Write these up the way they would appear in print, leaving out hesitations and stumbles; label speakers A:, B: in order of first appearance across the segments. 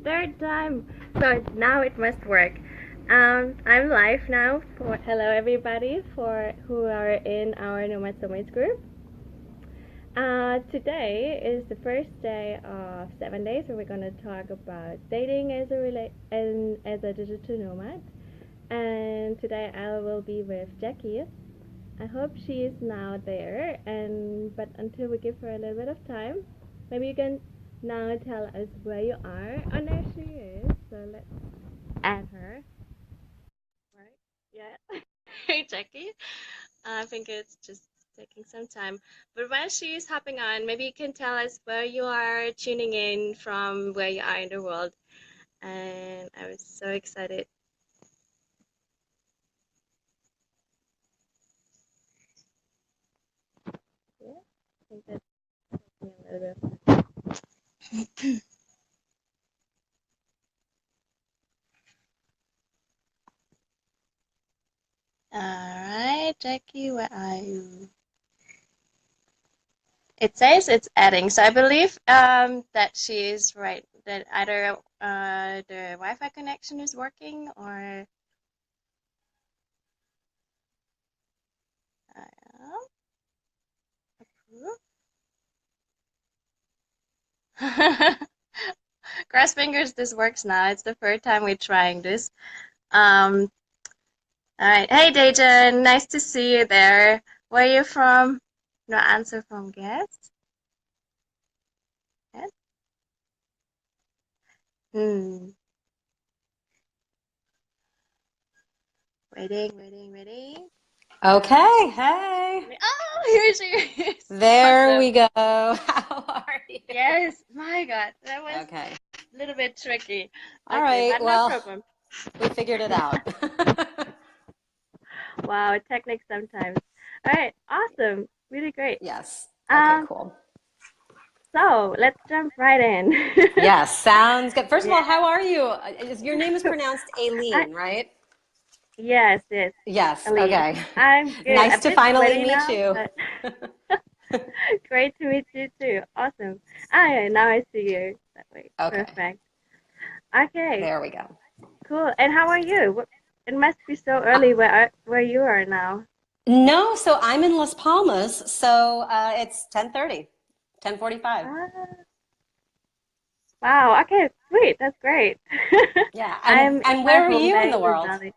A: Third time. So now it must work. I'm live now. Hello everybody for who are in our Nomad Soulmates group. Today is the first day of 7 days where we're going to talk about dating as a digital nomad. And today I will be with Jackie. I hope she is now there. But until we give her a little bit of time, maybe you can now tell us where you are. Oh, there she is. So let's add her. Right? Yeah. Hey, Jackie. I think it's just taking some time. But while she's hopping on, maybe you can tell us where you are tuning in from, where you are in the world. And I was so excited. Yeah, I think that's taking a little bit. All right, Jackie, where are you? It says it's adding, so I believe that she is right. That either the Wi-Fi connection is working or cross fingers this works now. It's the third time we're trying this. Um, all right. Hey, Dejan, nice to see you there. Where are you from? No answer from guest. Yes? Hmm. Waiting.
B: Okay, hey.
A: Oh, here she is.
B: There
A: Awesome.
B: we go. How are you?
A: Yes, my God, that was
B: Okay.
A: a little bit tricky.
B: All
A: Okay,
B: right,
A: but no
B: well,
A: problem.
B: we figured it out.
A: Wow, technique sometimes. All right, awesome. Really great.
B: Yes. Okay,
A: Um,
B: cool.
A: so let's jump right in.
B: Yes, sounds good. First of all,
A: Yeah.
B: how are you? Your name is pronounced
A: I,
B: Aileen, right?
A: yes,
B: Yes,
A: Aline.
B: okay.
A: I'm good.
B: Nice
A: A
B: to
A: bit
B: finally
A: sweaty
B: meet
A: now,
B: you.
A: but great to meet you too. Awesome. Ah, yeah, now I see you that way.
B: Okay,
A: Perfect. Okay,
B: there we go.
A: cool. And how are you? It must be so early where you are now.
B: No, so I'm in Las Palmas, so it's 10:30, 10:45.
A: Ah, wow. Okay, sweet. That's great.
B: Yeah, and
A: I'm in
B: and
A: my
B: where are
A: home
B: you in
A: base
B: the
A: in
B: world?
A: Bali.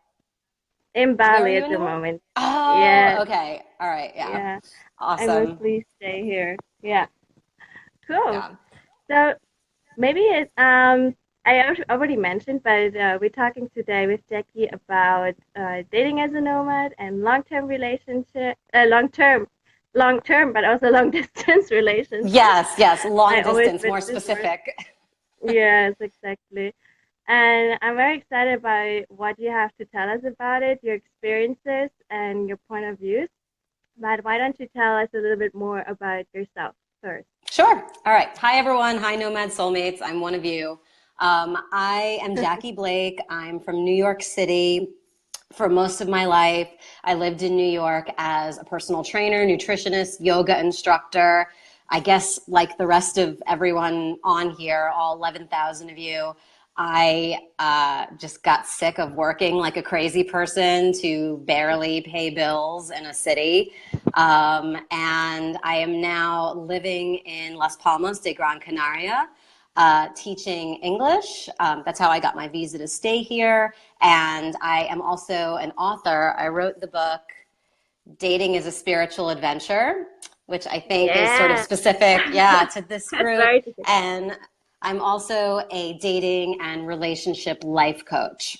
A: In
B: Where are
A: Bali
B: you
A: at
B: in the
A: the
B: world?
A: moment.
B: Oh,
A: Yeah,
B: okay. All right. Yeah.
A: yeah. I
B: Awesome.
A: mostly stay here. Yeah. Cool.
B: Yeah.
A: So maybe already mentioned, but we're talking today with Jackie about dating as a nomad and long term, but also long distance relationships.
B: Yes.
A: I
B: Long
A: always
B: distance,
A: switch
B: more
A: this word.
B: specific.
A: Yes, exactly. And I'm very excited about what you have to tell us about it, your experiences and your point of views. But why don't you tell us a little bit more about yourself first?
B: Sure. All right. Hi, everyone. Hi, Nomad Soulmates. I'm one of you. I am Jackie Blake. I'm from New York City. For most of my life, I lived in New York as a personal trainer, nutritionist, yoga instructor. I guess, like the rest of everyone on here, all 11,000 of you, I just got sick of working like a crazy person to barely pay bills in a city. And I am now living in Las Palmas de Gran Canaria, teaching English. That's how I got my visa to stay here. And I am also an author. I wrote the book Dating is a Spiritual Adventure, which I think is sort of
A: Yeah,
B: specific, yeah, to this
A: that's
B: group.
A: very good.
B: And I'm also a dating and relationship life coach.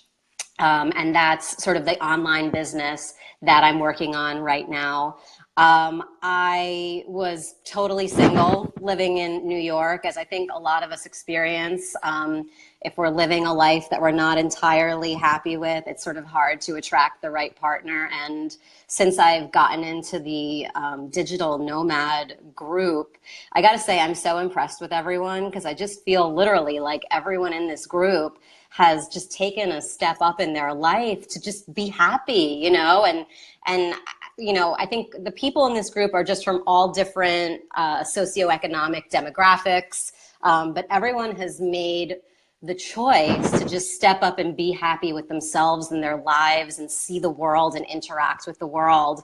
B: And that's sort of the online business that I'm working on right now. I was totally single living in New York, as I think a lot of us experience. If we're living a life that we're not entirely happy with, it's sort of hard to attract the right partner. And since I've gotten into the digital nomad group, I got to say I'm so impressed with everyone because I just feel literally like everyone in this group has just taken a step up in their life to just be happy, and I think the people in this group are just from all different socioeconomic demographics. But everyone has made the choice to just step up and be happy with themselves and their lives and see the world and interact with the world.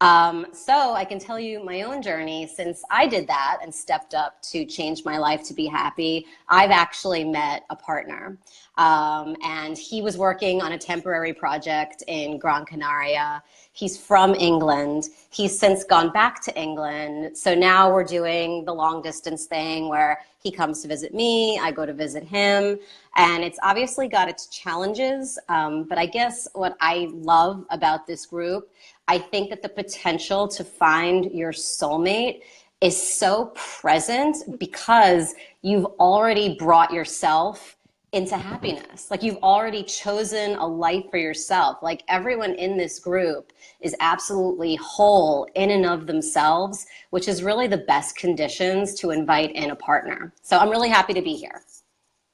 B: So I can tell you my own journey. Since I did that and stepped up to change my life to be happy, I've actually met a partner. And he was working on a temporary project in Gran Canaria. He's from England. He's since gone back to England. So now we're doing the long distance thing where he comes to visit me, I go to visit him. And it's obviously got its challenges. But I guess what I love about this group, I think that the potential to find your soulmate is so present because you've already brought yourself into happiness. Like you've already chosen a life for yourself. Like everyone in this group is absolutely whole in and of themselves, which is really the best conditions to invite in a partner. So I'm really happy to be here.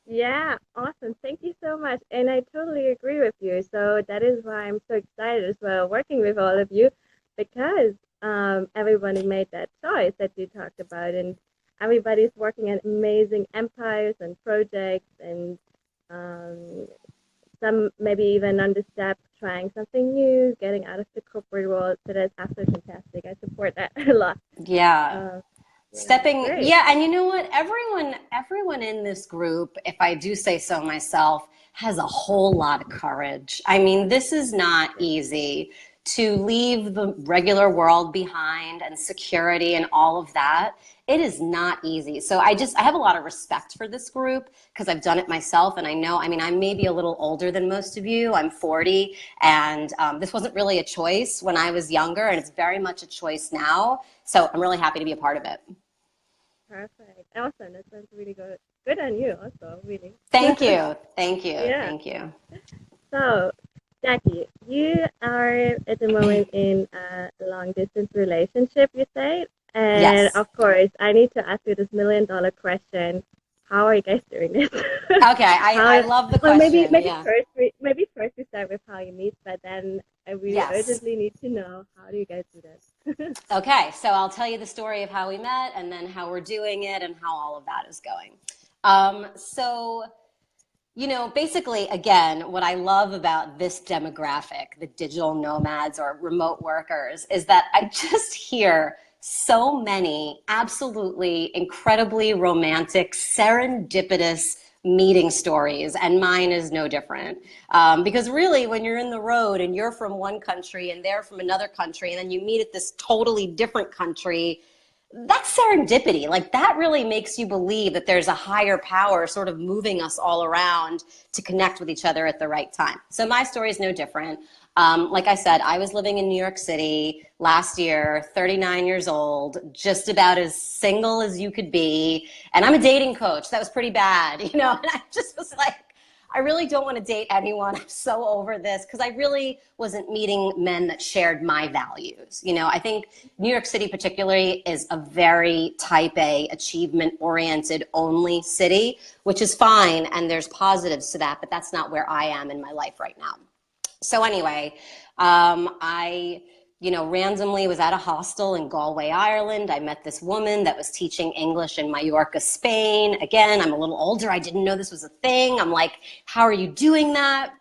A: Yeah, awesome. Thank you so much. And I totally agree with you. So that is why I'm so excited as well working with all of you because everybody made that choice that you talked about. And everybody's working on amazing empires and projects and um, some maybe even on the step trying something new, getting out of the corporate world. So that's absolutely fantastic. I support that a lot.
B: Yeah.
A: Uh, yeah,
B: Stepping,
A: great.
B: yeah, and you know what? Everyone in this group, if I do say so myself, has a whole lot of courage. I mean, this is not easy to leave the regular world behind and security and all of that. It is not easy. So I have a lot of respect for this group because I've done it myself and I know, I mean, I'm maybe a little older than most of you. I'm 40 and this wasn't really a choice when I was younger and it's very much a choice now. So I'm really happy to be a part of it.
A: Perfect. Awesome. That sounds really good. Good on you also, really.
B: Thank you. Thank you.
A: Yeah.
B: Thank you.
A: So, Jackie, you are at the moment in a long distance relationship, you say? And
B: Yes.
A: of course, I need to ask you this $1 million question. How are you guys doing this?
B: Okay. I
A: How,
B: love the
A: well, maybe
B: question. Yeah.
A: first we start with how you meet, but then I really
B: Yes.
A: urgently need to know how do you guys do this?
B: Okay. So I'll tell you the story of how we met and then how we're doing it and how all of that is going. So you know, basically, again, what I love about this demographic, the digital nomads or remote workers, is that I just hear so many absolutely incredibly romantic, serendipitous meeting stories, and mine is no different. Because really, when you're in the road and you're from one country and they're from another country, and then you meet at this totally different country, that's serendipity. Like that really makes you believe that there's a higher power sort of moving us all around to connect with each other at the right time. So my story is no different. Like I said, I was living in New York City last year, 39 years old, just about as single as you could be. And I'm a dating coach. That was pretty bad, you know, and I just was like, I really don't want to date anyone. I'm so over this because I really wasn't meeting men that shared my values. You know, I think New York City particularly is a very type A, achievement oriented only city, which is fine. And there's positives to that, but that's not where I am in my life right now. So anyway, I, you know, randomly was at a hostel in Galway, Ireland. I met this woman that was teaching English in Mallorca, Spain. Again, I'm a little older. I didn't know this was a thing. I'm like, how are you doing that?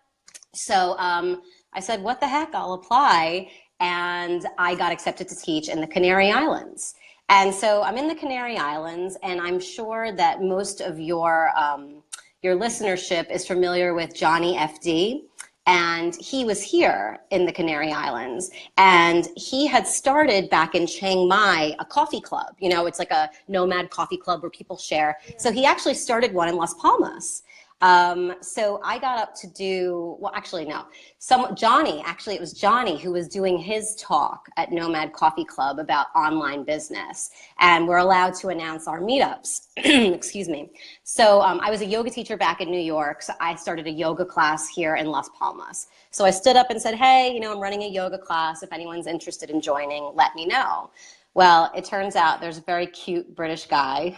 B: So I said, what the heck, I'll apply. And I got accepted to teach in the Canary Islands. And so I'm in the Canary Islands, and I'm sure that most of your listenership is familiar with Johnny FD. And he was here in the Canary Islands, and he had started back in Chiang Mai a coffee club. You know, it's like a nomad coffee club where people share. So he actually started one in Las Palmas. So I got up to do, well, actually, no, it was Johnny who was doing his talk at Nomad Coffee Club about online business. And we're allowed to announce our meetups. Excuse me. So I was a yoga teacher back in New York. So I started a yoga class here in Las Palmas. So I stood up and said, hey, you know, I'm running a yoga class. If anyone's interested in joining, let me know. Well, it turns out there's a very cute British guy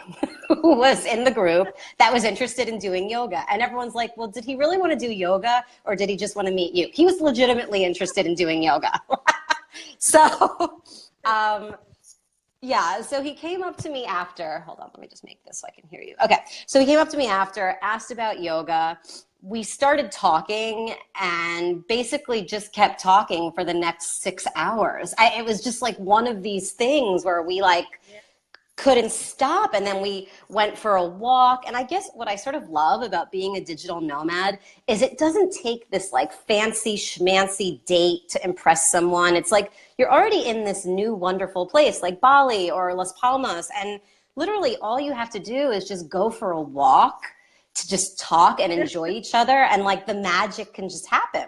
B: who was in the group that was interested in doing yoga. And everyone's like, well, did he really want to do yoga or did he just want to meet you? He was legitimately interested in doing yoga. So, Yeah, so he came up to me after, hold on, let me just make this so I can hear you. Okay, so he came up to me after, asked about yoga. We started talking and basically just kept talking for the next 6 hours. It was just like one of these things where we like
A: Yeah.
B: couldn't stop. And then we went for a walk. And I guess what I sort of love about being a digital nomad is it doesn't take this like fancy schmancy date to impress someone. It's like you're already in this new wonderful place like Bali or Las Palmas. And literally all you have to do is just go for a walk to just talk and enjoy each other. And like the magic can just happen.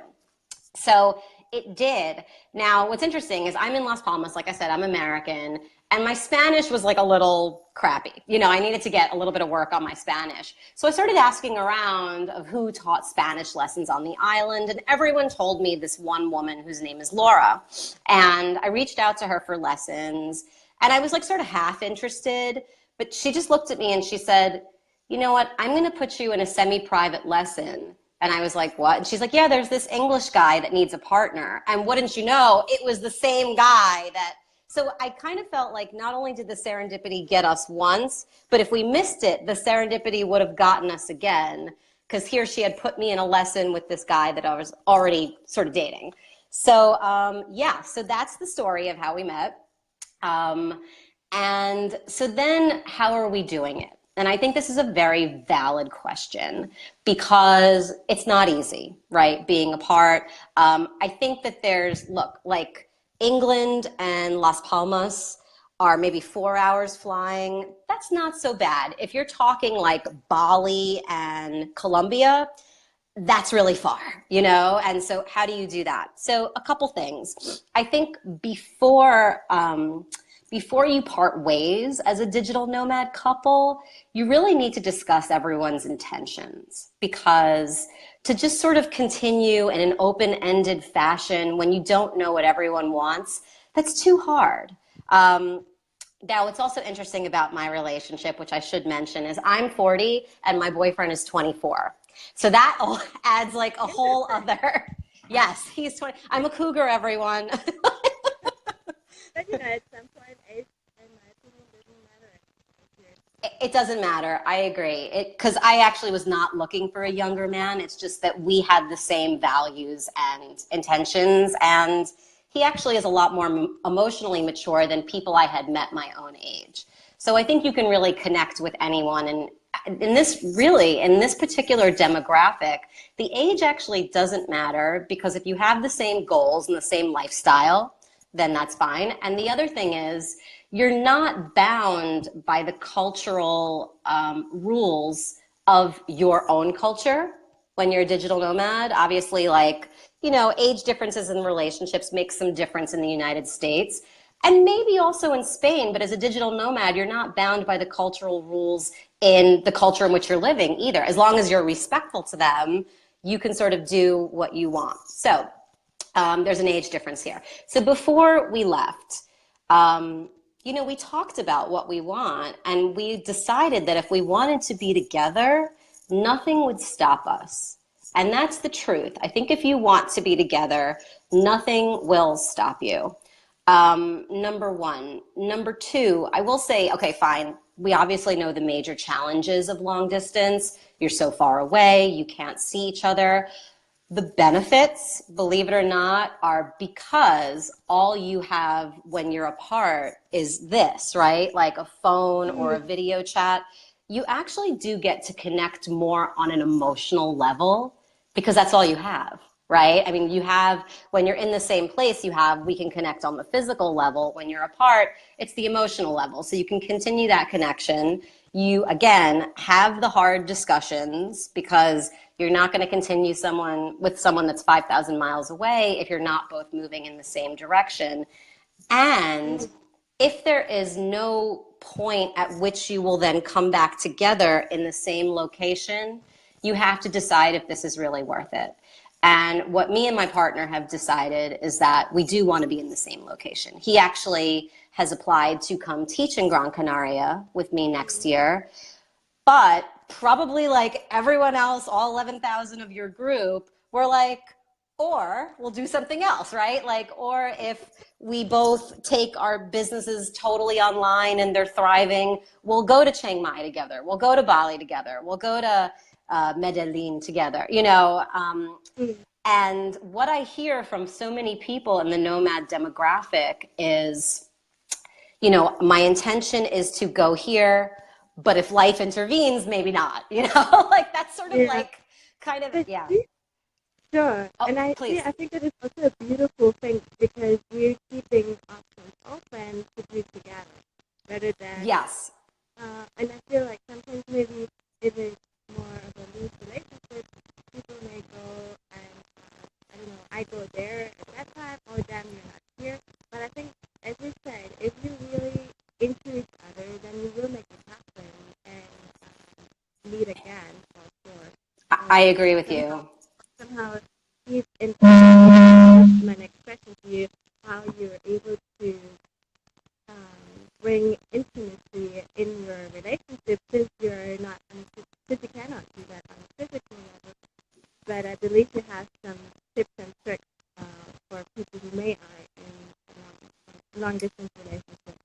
B: So it did. Now, what's interesting is I'm in Las Palmas. Like I said, I'm American. And my Spanish was like a little crappy. You know, I needed to get a little bit of work on my Spanish. So I started asking around of who taught Spanish lessons on the island. And everyone told me this one woman whose name is Laura. And I reached out to her for lessons. And I was like sort of half interested. But she just looked at me and she said, you know what, I'm going to put you in a semi-private lesson. And I was like, what? And she's like, yeah, there's this English guy that needs a partner. And wouldn't you know, it was the same guy that, so I kind of felt like not only did the serendipity get us once, but if we missed it, the serendipity would have gotten us again. Because here she had put me in a lesson with this guy that I was already sort of dating. So yeah, so that's the story of how we met. And so then how are we doing it? And I think this is a very valid question because it's not easy, right? Being apart. I think that there's, look, like England and Las Palmas are maybe 4 hours flying. That's not so bad. If you're talking like Bali and Colombia, that's really far, you know? And so how do you do that? So a couple things. I think before you part ways as a digital nomad couple, you really need to discuss everyone's intentions because to just sort of continue in an open-ended fashion when you don't know what everyone wants, that's too hard. Now, what's also interesting about my relationship, which I should mention, is I'm 40 and my boyfriend is 24. So that adds like a whole other, yes, he's 20. I'm a cougar, everyone.
A: But you know, at some point, age, in my opinion, doesn't matter.
B: It doesn't matter. I agree. Because I actually was not looking for a younger man. It's just that we had the same values and intentions. And he actually is a lot more emotionally mature than people I had met my own age. So I think you can really connect with anyone. And in this particular demographic, the age actually doesn't matter because if you have the same goals and the same lifestyle, then that's fine. And the other thing is, you're not bound by the cultural rules of your own culture when you're a digital nomad. Obviously, like, you know, age differences in relationships make some difference in the United States and maybe also in Spain. But as a digital nomad, you're not bound by the cultural rules in the culture in which you're living either. As long as you're respectful to them, you can sort of do what you want. So there's an age difference here. So before we left, you know, we talked about what we want and we decided that if we wanted to be together, nothing would stop us. And that's the truth. I think if you want to be together, nothing will stop you. Number one. Number two, I will say, okay, fine. We obviously know the major challenges of long distance. You're so far away, you can't see each other. The benefits, believe it or not, are because all you have when you're apart is this, right? Like a phone or a video chat. You actually do get to connect more on an emotional level because that's all you have, right? I mean, you have, when you're in the same place, we can connect on the physical level. When you're apart, it's the emotional level. So you can continue that connection. You, again, have the hard discussions because you're not going to continue with someone that's 5,000 miles away if you're not both moving in the same direction. And if there is no point at which you will then come back together in the same location, you have to decide if this is really worth it. And what me and my partner have decided is that we do want to be in the same location. He actually has applied to come teach in Gran Canaria with me next year. But probably like everyone else, all 11,000 of your group, we're like, or we'll do something else, right? Like, or if we both take our businesses totally online and they're thriving, we'll go to Chiang Mai together. We'll go to Bali together. We'll go to Medellin together, you know.
A: Mm.
B: And what I hear from so many people in the nomad demographic is, you know, my intention is to go here, but if life intervenes, maybe not, you know, like that's sort of
A: Yeah.
B: like kind of,
A: But
B: yeah.
A: see, sure.
B: Oh,
A: And
B: please.
A: I think that is also a beautiful thing because we're keeping options open to be together rather than,
B: Yes.
A: and I feel like sometimes maybe if it's more of a loose relationship, people may go and, I don't know, I go there at that time, or damn, you're not here. But I think, as you said, if you really into each other, then you will make it happen and meet again for sure.
B: I agree with
A: Somehow
B: you.
A: somehow he's in my next question to you, how you're able to bring intimacy in your relationship since you're not since you cannot do that on a physical level, but I believe you have some tips and tricks for people who may are in long distance relationships.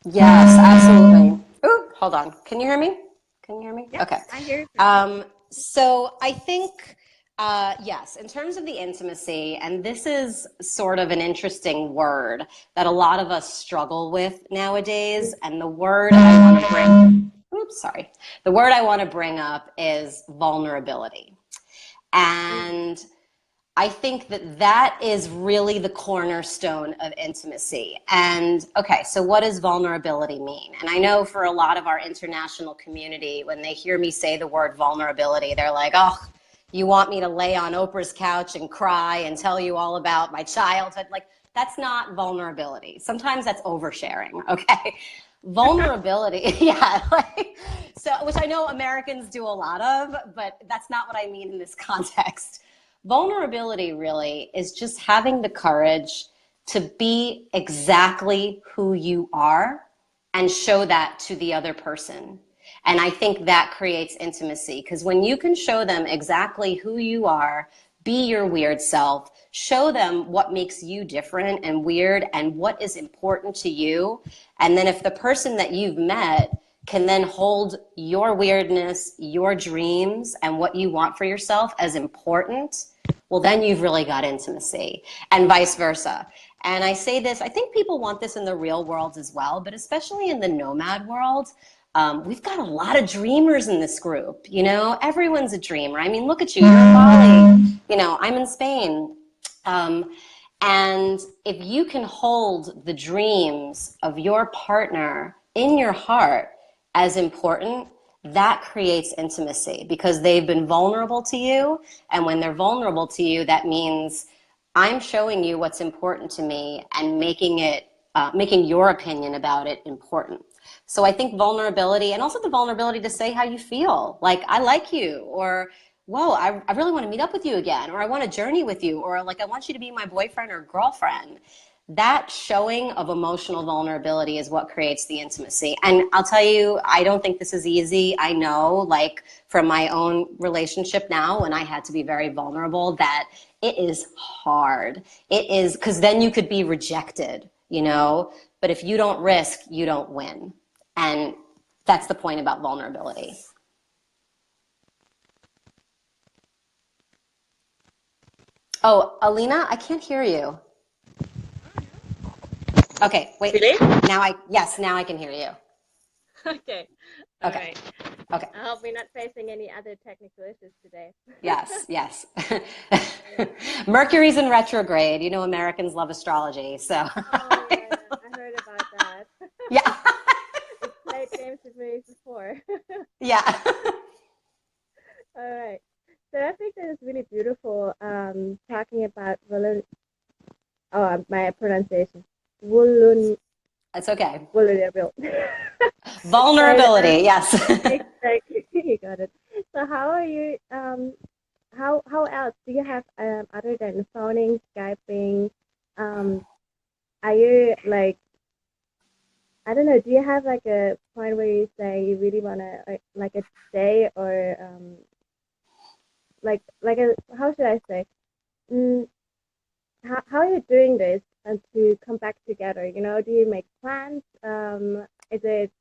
B: Yes, absolutely. Ooh, hold on. Can you hear me? Can you hear me?
A: Yeah,
B: Okay.
A: I hear it perfect.
B: So I think, yes, in terms of the intimacy, and this is sort of an interesting word that a lot of us struggle with nowadays. And the word I want to bring, oops, sorry. The word I want to bring up is vulnerability. And I think that that is really the cornerstone of intimacy. And okay, so what does vulnerability mean? And I know for a lot of our international community, when they hear me say the word vulnerability, they're like, oh, you want me to lay on Oprah's couch and cry and tell you all about my childhood? Like, that's not vulnerability. Sometimes that's oversharing, okay? Vulnerability, yeah, like, so, which I know Americans do a lot of, but that's not what I mean in this context. Vulnerability really is just having the courage to be exactly who you are and show that to the other person. And I think that creates intimacy because when you can show them exactly who you are, be your weird self, show them what makes you different and weird and what is important to you. And then if the person that you've met can then hold your weirdness, your dreams, and what you want for yourself as important, well, then you've really got intimacy, and vice versa. And I say this, I think people want this in the real world as well, but especially in the nomad world, we've got a lot of dreamers in this group. You know, everyone's a dreamer. I mean, look at you, you're in Bali, you know, I'm in Spain. Um, and if you can hold the dreams of your partner in your heart as important, that creates intimacy because they've been vulnerable to you. And when they're vulnerable to you, that means I'm showing you what's important to me and making your opinion about it important. So I think vulnerability and also the vulnerability to say how you feel, like I like you, or whoa, I really want to meet up with you again, or I want to journey with you, or like I want you to be my boyfriend or girlfriend. That showing of emotional vulnerability is what creates the intimacy. And I'll tell you, I don't think this is easy. I know, like from my own relationship now, when I had to be very vulnerable, that it is hard. It is because then you could be rejected, you know? But if you don't risk, you don't win. And that's the point about vulnerability. Oh, Alina, I can't hear you. Okay, wait.
A: Really?
B: Yes, now I can hear you.
A: Okay. All
B: Okay,
A: right.
B: okay.
A: I hope we're not facing any other technical issues today.
B: Yes, yes.
A: Yeah.
B: Mercury's in retrograde. You know, Americans love astrology, so.
A: Oh yeah, I heard about that.
B: Yeah,
A: It's played games with me before.
B: yeah.
A: All right. So I think that is really beautiful. Talking about my pronunciation, vulnerable.
B: It's okay.
A: Vulnerable. But
B: Vulnerability, yes.
A: exactly, you got it. So how are you? How else do you have other than phoning, Skyping? Um, are you like, I don't know? Do you have like a point where you say you really wanna like a day or like a, how should I say? mm, how are you doing this and to come back together? You know, do you make plans? Is it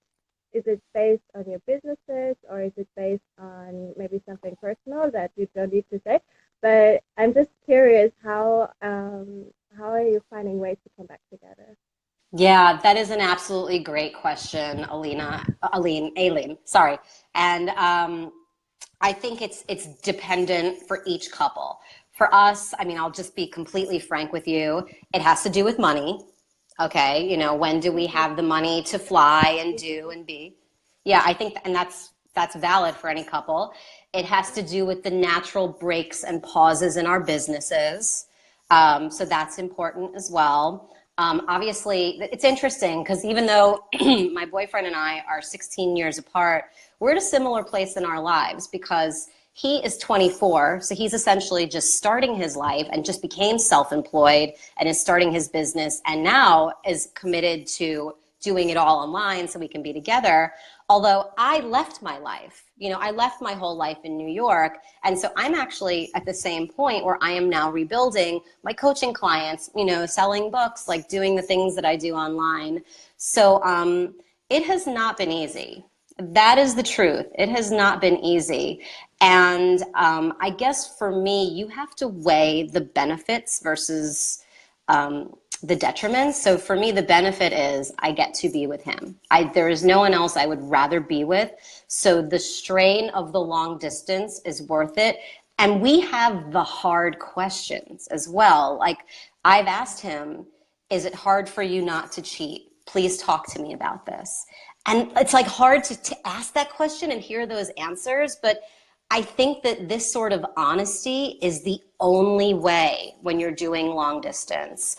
A: is it based on your businesses or is it based on maybe something personal that you don't need to say? But I'm just curious how are you finding ways to come back together?
B: Yeah, that is an absolutely great question, Aileen, sorry. And I think it's dependent for each couple. For us, I mean, I'll just be completely frank with you. It has to do with money. Okay, when do we have the money to fly and do and be? Yeah, I think, and that's valid for any couple. It has to do with the natural breaks and pauses in our businesses. So that's important as well. Obviously, it's interesting because even though my boyfriend and I are 16 years apart, we're at a similar place in our lives because he is 24, so he's essentially just starting his life and just became self-employed and is starting his business and now is committed to doing it all online so we can be together. Although I left my life, I left my whole life in New York. And so I'm actually at the same point where I am now rebuilding my coaching clients, selling books, like doing the things that I do online. So it has not been easy. That is the truth. It has not been easy. And I guess for me, you have to weigh the benefits versus the detriments. So for me, the benefit is I get to be with him. There is no one else I would rather be with. So the strain of the long distance is worth it. And we have the hard questions as well. Like I've asked him, is it hard for you not to cheat? Please talk to me about this. And it's like hard to ask that question and hear those answers. But I think that this sort of honesty is the only way when you're doing long distance.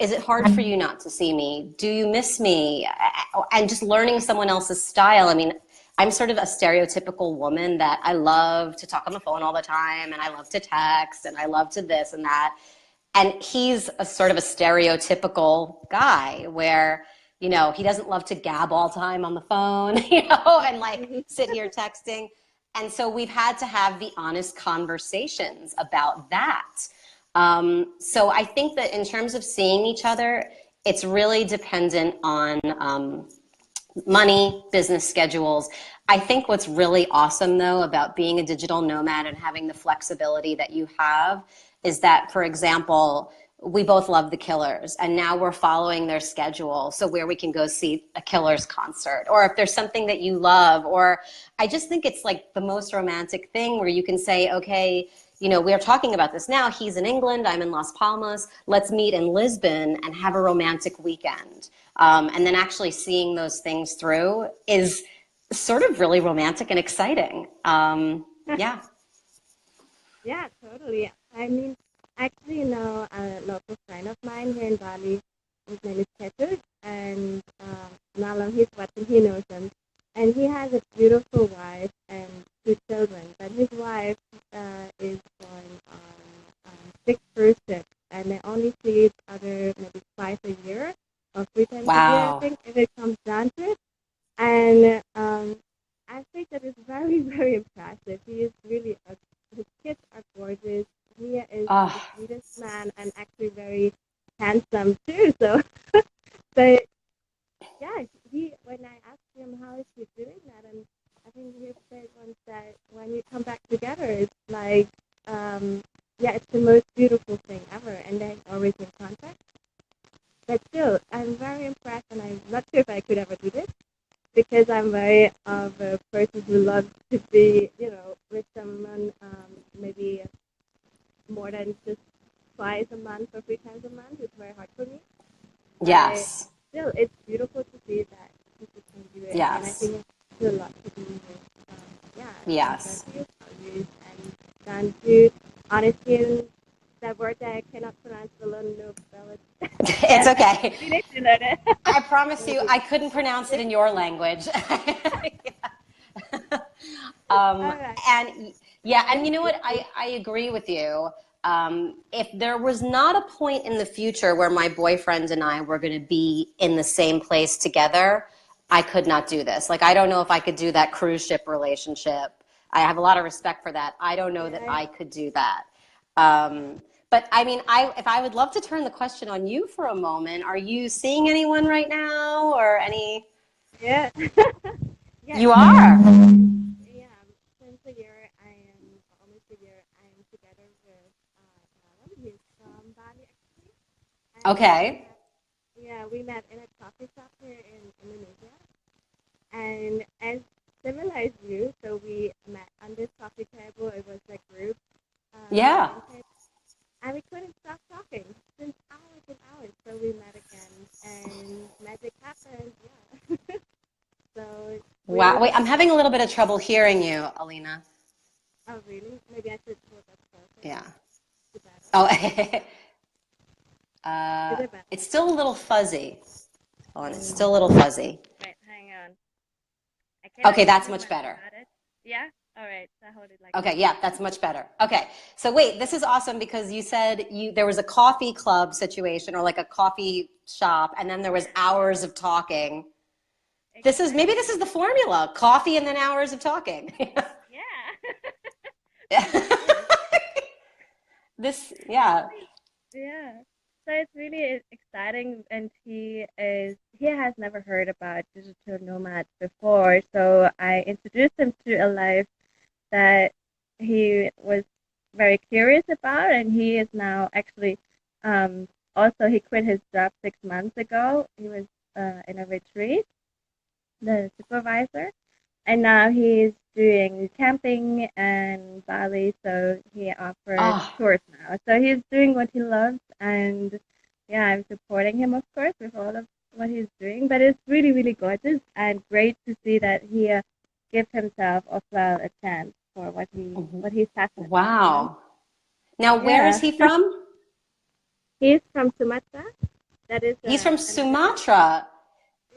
B: Is it hard for you not to see me? Do you miss me? And just learning someone else's style. I mean, I'm sort of a stereotypical woman that I love to talk on the phone all the time and I love to text and I love to this and that. And he's a sort of a stereotypical guy where, he doesn't love to gab all the time on the phone, and like sit here texting. And so we've had to have the honest conversations about that. So I think that in terms of seeing each other, it's really dependent on money, business schedules. I think what's really awesome though about being a digital nomad and having the flexibility that you have is that, for example, we both love the Killers and now we're following their schedule. So where we can go see a Killers concert, or if there's something that you love, or I just think it's like the most romantic thing where you can say, okay, we are talking about this now. He's in England, I'm in Las Palmas. Let's meet in Lisbon and have a romantic weekend. And then actually seeing those things through is sort of really romantic and exciting. Yeah.
A: Yeah, totally. I mean, actually, a local friend of mine here in Bali, his name is Peter, and now long he's watching, he knows him. And he has a beautiful wife and two children, but his wife is going on 6 cruise ships, and they only see each other maybe twice a year or 3 times a year, I
B: Wow.
A: think, if it comes down to it. And I think that is very, very impressive. He is really, his kids are gorgeous. He is the
B: Oh,
A: sweetest man and actually very handsome too. So, but yeah, when I asked him how is he doing that, and I think he said once that when you come back together, it's like, yeah, it's the most beautiful thing ever, and they're always in contact. But still, I'm very impressed, and I'm not sure if I could ever do this because I'm very of a person who loves to be, with someone maybe more than just twice a month or 3 times a month. It's very hard for me. But
B: yes.
A: still, it's beautiful to see that people can do it. And I
B: Yes.
A: think it's still a lot to do with, yeah,
B: Yes.
A: empathy, values, and down to honesty and that word that I cannot pronounce alone, no,
B: It's
A: yeah,
B: okay.
A: we need to learn it.
B: I promise you,
A: Maybe.
B: I couldn't pronounce it in your language.
A: All right.
B: And yeah, and
A: Thank
B: you know
A: you.
B: what? I agree with you. If there was not a point in the future where my boyfriend and I were going to be in the same place together, I could not do this. Like, I don't know if I could do that cruise ship relationship. I have a lot of respect for that. I don't know that
A: Yeah,
B: I could do that. But I mean, if I would love to turn the question on you for a moment, are you seeing anyone right now or any?
A: Yeah. Yeah,
B: You
A: since
B: are.
A: yeah, since a year I am almost a year I am together with Alan. He's from Bali actually, and
B: Okay.
A: we met in a coffee shop here in Indonesia, and as similar as you, so we met on this coffee table. It was a group
B: Yeah.
A: dining table, and we couldn't stop talking since hours and hours. So we met again, and magic happened. Yeah. So we
B: Wow.
A: already
B: Wait, I'm
A: have.
B: having a little bit of trouble hearing you, Alina.
A: Oh, really? Maybe I should hold up closer.
B: Yeah.
A: Is it better?
B: Oh,
A: Is it better?
B: it's still a little fuzzy. Hold on, it's
A: Mm.
B: still a little fuzzy.
A: Wait, hang on. I cannot
B: Okay, that's
A: do
B: much
A: much
B: better.
A: about it. Yeah? All right. So I hold it like
B: Okay,
A: this.
B: yeah, that's much better. Okay, so wait, this is awesome because you said there was a coffee club situation or like a coffee shop, and then there was hours of talking. Maybe this is
A: Exactly.
B: the formula: coffee and then hours of talking.
A: Yeah. This is it.
B: Yeah.
A: Yeah. So it's really exciting, and he has never heard about digital nomads before. So I introduced him to a life that he was very curious about, and he is now actually also he quit his job 6 months ago. He was in a retreat, the supervisor, and now he's doing camping and Bali, so he offers
B: Oh,
A: tours now. So he's doing what he loves, and yeah, I'm supporting him, of course, with all of what he's doing. But it's really, really gorgeous and great to see that he gives himself as well a chance for what he's passionate about.
B: wow. Now, where is
A: Yeah,
B: he from?
A: he's from Sumatra. That is
B: He's from
A: another country.
B: Sumatra,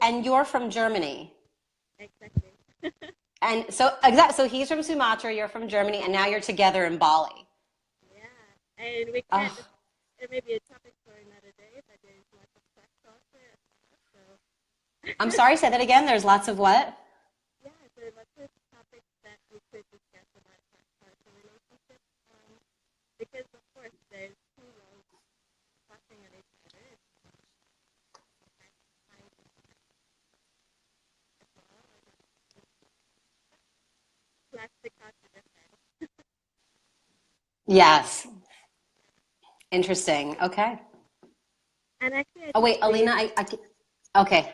B: and
A: Yeah,
B: you're from Germany.
A: exactly.
B: And so, exactly. So he's from Sumatra, you're from Germany, and now you're together in Bali.
A: Yeah, and we can't.
B: Oh,
A: It may be a topic for another day, but there's lots of sex also as well. So
B: I'm sorry, say that again. There's lots of what?
A: yeah, there are lots of topics that we could discuss about sex and relationships. Because of course there's two roles touching on each other. It's kind of as well, plastic culture different.
B: Yes. Interesting. Okay.
A: And actually, I
B: Oh,
A: just
B: wait,
A: see
B: Alina,
A: that
B: okay.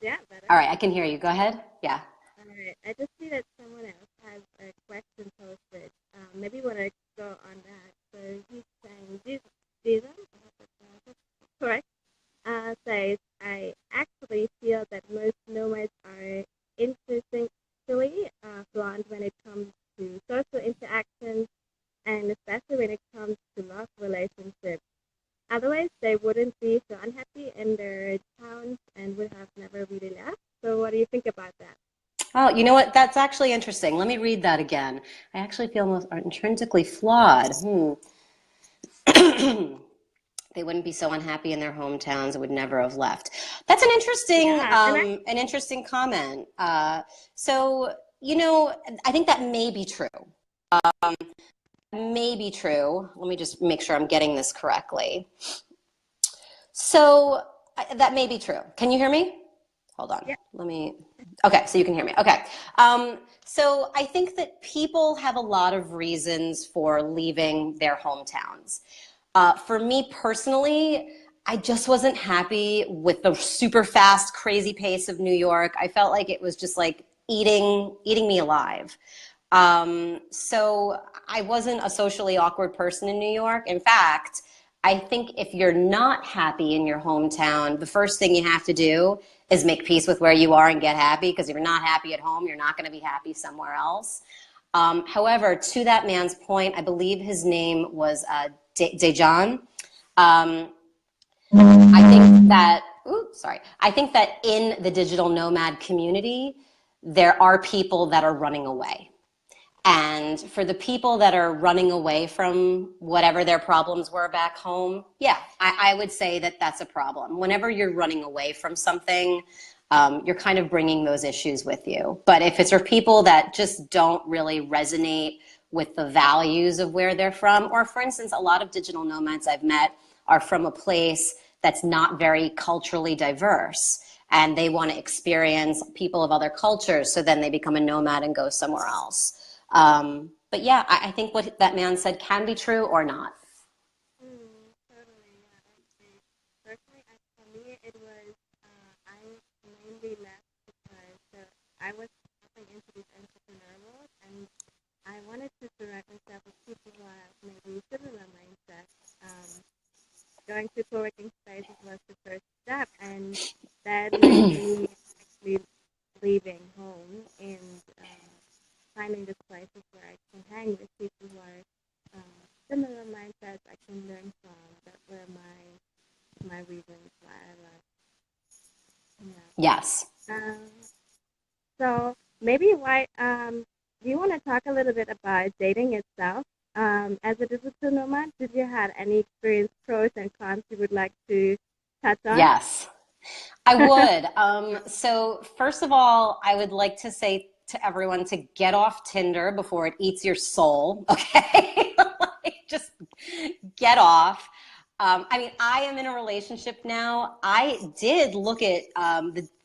A: yeah, better.
B: All right, I can hear you. Go ahead. Yeah.
A: All right, I just see that someone else has a question posted. Maybe when I go on that, so he's saying, Jesus, I hope that's pronounced it correct, says, I actually feel that most nomads are interestingly blonde when it comes to social interactions and especially when it comes to love relationships. Otherwise, they wouldn't be so unhappy in their towns and would have never really left. So, what do you think about that?
B: Oh, you know what? That's actually interesting. Let me read that again. I actually feel most are intrinsically flawed. They wouldn't be so unhappy in their hometowns and would never have left. That's
A: Yeah, and
B: an interesting comment. So, you know, I think that may be true. May be true. Let me just make sure I'm getting this correctly. So that may be true. Can you hear me? Hold on.
A: yeah,
B: Let me. Okay, so you can hear me. Okay. So I think that people have a lot of reasons for leaving their hometowns. For me personally, I just wasn't happy with the super fast, crazy pace of New York. I felt like it was just like eating me alive. So I wasn't a socially awkward person in New York. In fact, I think if you're not happy in your hometown, the first thing you have to do is make peace with where you are and get happy. Because if you're not happy at home, you're not going to be happy somewhere else. However, to that man's point, I believe his name was Dejan. Um, I think that, oops, sorry. I think that in the digital nomad community, there are people that are running away. And for the people that are running away from whatever their problems were back home, yeah, I would say that that's a problem. Whenever you're running away from something, you're kind of bringing those issues with you. But if it's for people that just don't really resonate with the values of where they're from. Or for instance, a lot of digital nomads I've met are from a place that's not very culturally diverse, and they want to experience people of other cultures. So then they become a nomad and go somewhere else. But yeah, I think what that man said can be true or not.
A: Totally, yeah, I agree. Personally, for me, it was I mainly left because I was stepping into this entrepreneur world, and I wanted to surround myself with people who have maybe similar mindset. Um, Going to co-working spaces was the first step, and that meant me actually leaving home and finding the places where I can hang with people who are similar mindsets I can learn from. That were my reasons why I left.
B: Yes.
A: Yeah. So maybe why do you want to talk a little bit about dating itself? As a digital nomad, did you have any experience, pros and cons you would like to touch on?
B: Yes, I would. So first of all, I would like to say to everyone to get off Tinder before it eats your soul. Okay. Like, just get off. I mean, I am in a relationship now. I did look at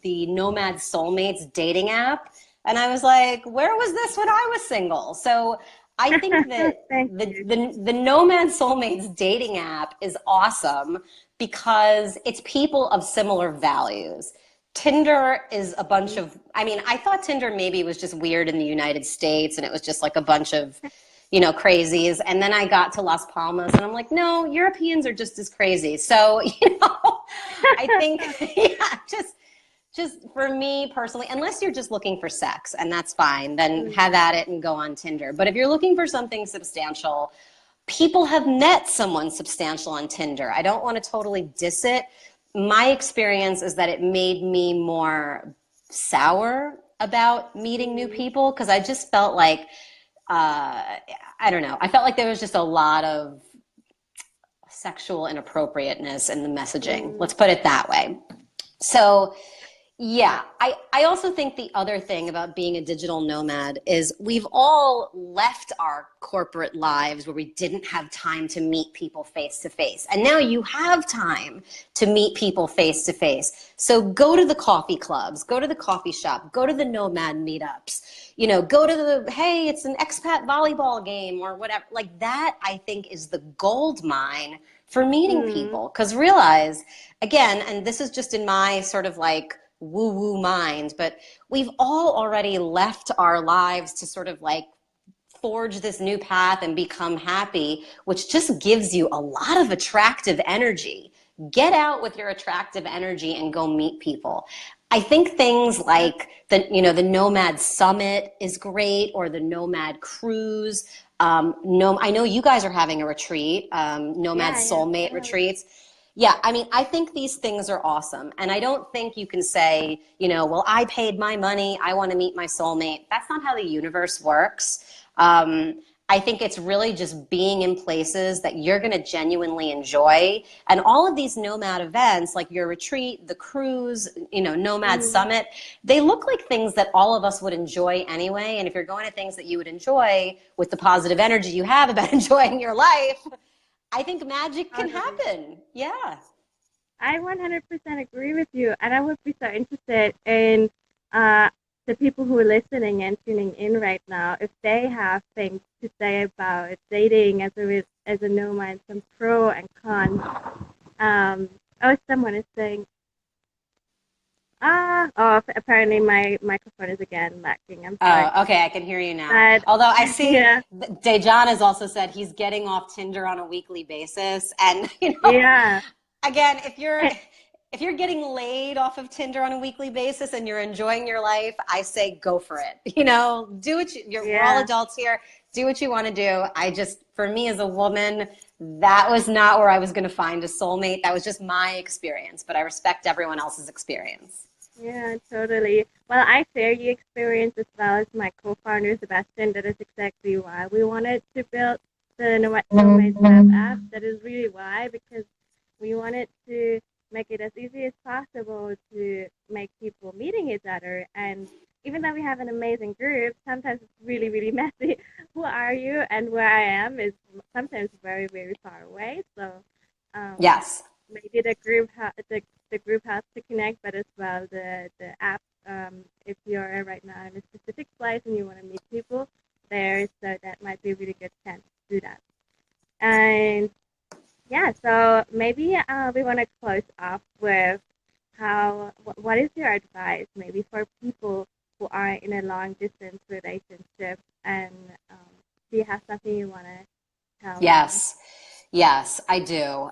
B: the Nomad Soulmates dating app, and I was like, where was this when I was single? So I think that
A: Thank
B: the,
A: you.
B: the Nomad Soulmates dating app is awesome because it's people of similar values. Tinder is a bunch of, I mean, I thought Tinder maybe was just weird in the United States and it was just like a bunch of, crazies. And then I got to Las Palmas and I'm like, no, Europeans are just as crazy. So, I think, yeah, just for me personally, unless you're just looking for sex and that's fine, then have at it and go on Tinder. But if you're looking for something substantial, people have met someone substantial on Tinder. I don't want to totally diss it. My experience is that it made me more sour about meeting new people because I just felt like, I don't know, I felt like there was just a lot of sexual inappropriateness in the messaging. Let's put it that way. So, yeah, I also think the other thing about being a digital nomad is we've all left our corporate lives where we didn't have time to meet people face to face. And now you have time to meet people face to face. So go to the coffee clubs, go to the coffee shop, go to the nomad meetups, go to hey, it's an expat volleyball game or whatever. Like that, I think, is the gold mine for meeting people. Because realize, again, and this is just in my sort of like, woo-woo mind, but we've all already left our lives to sort of like forge this new path and become happy, which just gives you a lot of attractive energy. Get out with your attractive energy and go meet people. I think things like the Nomad Summit is great, or the Nomad Cruise. No, I know you guys are having a retreat, Nomad
A: Yeah, yeah.
B: Soulmate retreats. Yeah, I mean, I think these things are awesome. And I don't think you can say, well, I paid my money, I want to meet my soulmate. That's not how the universe works. I think it's really just being in places that you're going to genuinely enjoy. And all of these nomad events, like your retreat, the cruise, Nomad Summit, they look like things that all of us would enjoy anyway. And if you're going to things that you would enjoy with the positive energy you have about enjoying your life, I think magic can
A: Totally.
B: happen. Yeah.
A: I 100% agree with you, and I would be so interested in uh, the people who are listening and tuning in right now, if they have things to say about dating as a nomad, some pro and cons. Someone is saying, apparently my microphone is again lacking. I'm sorry,
B: Oh, okay. I can hear you now.
A: but
B: Although I see
A: yeah,
B: Dejan has also said he's getting off Tinder on a weekly basis. And,
A: yeah,
B: again, if you're getting laid off of Tinder on a weekly basis and you're enjoying your life, I say go for it. Do what we're all
A: yeah.
B: adults here. Do what you want to do. For me as a woman, that was not where I was going to find a soulmate. That was just my experience, but I respect everyone else's experience.
A: Yeah, totally. Well, I share your experience as well as my co-founder Sebastian. That is exactly why we wanted to build the Nomad Lab app. That is really why, because we wanted to make it as easy as possible to make people meeting each other. And even though we have an amazing group, sometimes it's really, really messy. Who are you and where I am is sometimes very, very far away. So um,
B: Yes.
A: maybe the group has to connect, but as well the app. If you're right now in a specific place and you want to meet people there, so that might be a really good chance to do that. And yeah, so maybe we want to close off with what is your advice maybe for people who are in a long distance relationship, and do you have something you want to tell them?
B: Yes. Yes, I do.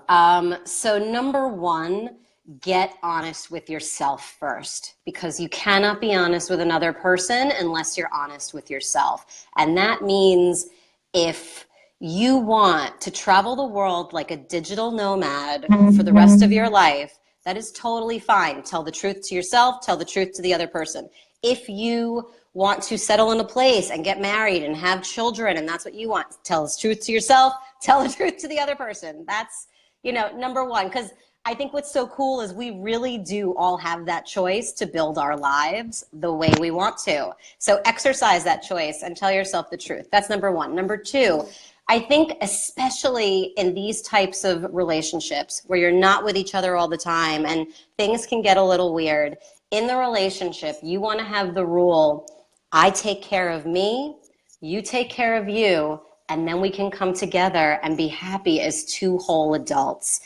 B: So number one, get honest with yourself first, because you cannot be honest with another person unless you're honest with yourself. And that means if you want to travel the world like a digital nomad for the rest of your life, that is totally fine. Tell the truth to yourself, tell the truth to the other person. If you want to settle in a place and get married and have children and that's what you want, tell the truth to yourself, tell the truth to the other person. That's, number one, because I think what's so cool is we really do all have that choice to build our lives the way we want to. So exercise that choice and tell yourself the truth. That's number one. Number two, I think especially in these types of relationships where you're not with each other all the time and things can get a little weird, in the relationship, you want to have the rule, I take care of me, you take care of you, and then we can come together and be happy as two whole adults.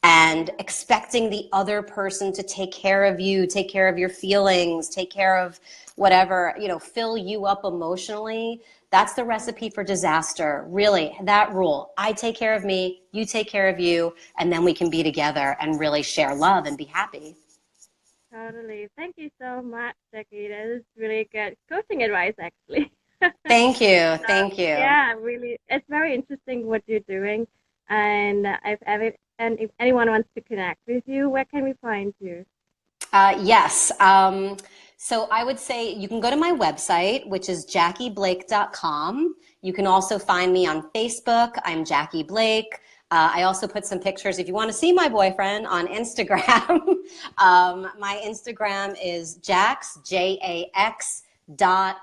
B: And expecting the other person to take care of you, take care of your feelings, take care of whatever, fill you up emotionally. That's the recipe for disaster. Really, that rule. I take care of me, you take care of you, and then we can be together and really share love and be happy.
A: Totally. Thank you so much, Jackie. That is really good coaching advice, actually.
B: Thank you.
A: So,
B: Thank you.
A: yeah, really, it's very interesting what you're doing. And if anyone wants to connect with you, where can we find you?
B: Yes. So I would say you can go to my website, which is jackieblake.com. You can also find me on Facebook. I'm Jackie Blake. I also put some pictures if you want to see my boyfriend on Instagram. My Instagram is Jax, Jax dot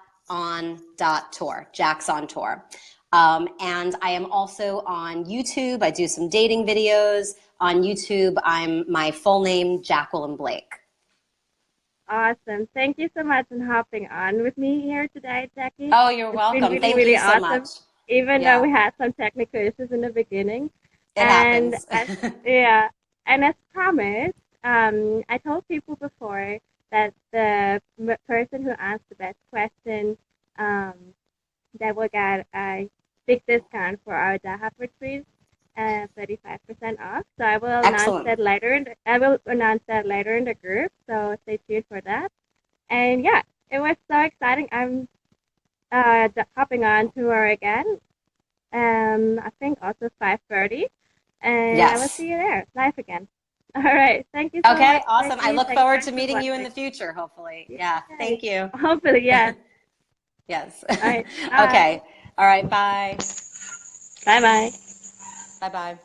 B: tour, Jax on tour. And I am also on YouTube. I do some dating videos on YouTube. I'm my full name, Jacqueline Blake.
A: Awesome. Thank you so much for hopping on with me here today, Jackie.
B: Oh, you're
A: It's been
B: welcome.
A: really,
B: Thank
A: really
B: you so much.
A: awesome, even though
B: Yeah,
A: we had some technical issues in the beginning.
B: it
A: And
B: happens.
A: as yeah, and as promised, I told people before that the person who asked the best question, um, that will get a big discount for our Dahab retreat, 35% off. So
B: Excellent.
A: I will announce that later in the group. So stay tuned for that. And yeah, it was so exciting. I'm hopping on tour again. I think also 5:30, and I will
B: Yes.
A: see you there live again. All right. Thank you so
B: Okay,
A: much,
B: awesome. I
A: Becky.
B: look
A: Thanks
B: forward
A: guys
B: to
A: for
B: meeting you in
A: watching.
B: the future, hopefully. Yeah,
A: Yay.
B: thank you.
A: Hopefully, yes.
B: Yes.
A: All right. Bye.
B: Okay. All right, bye.
A: Bye. Bye.
B: Bye-bye.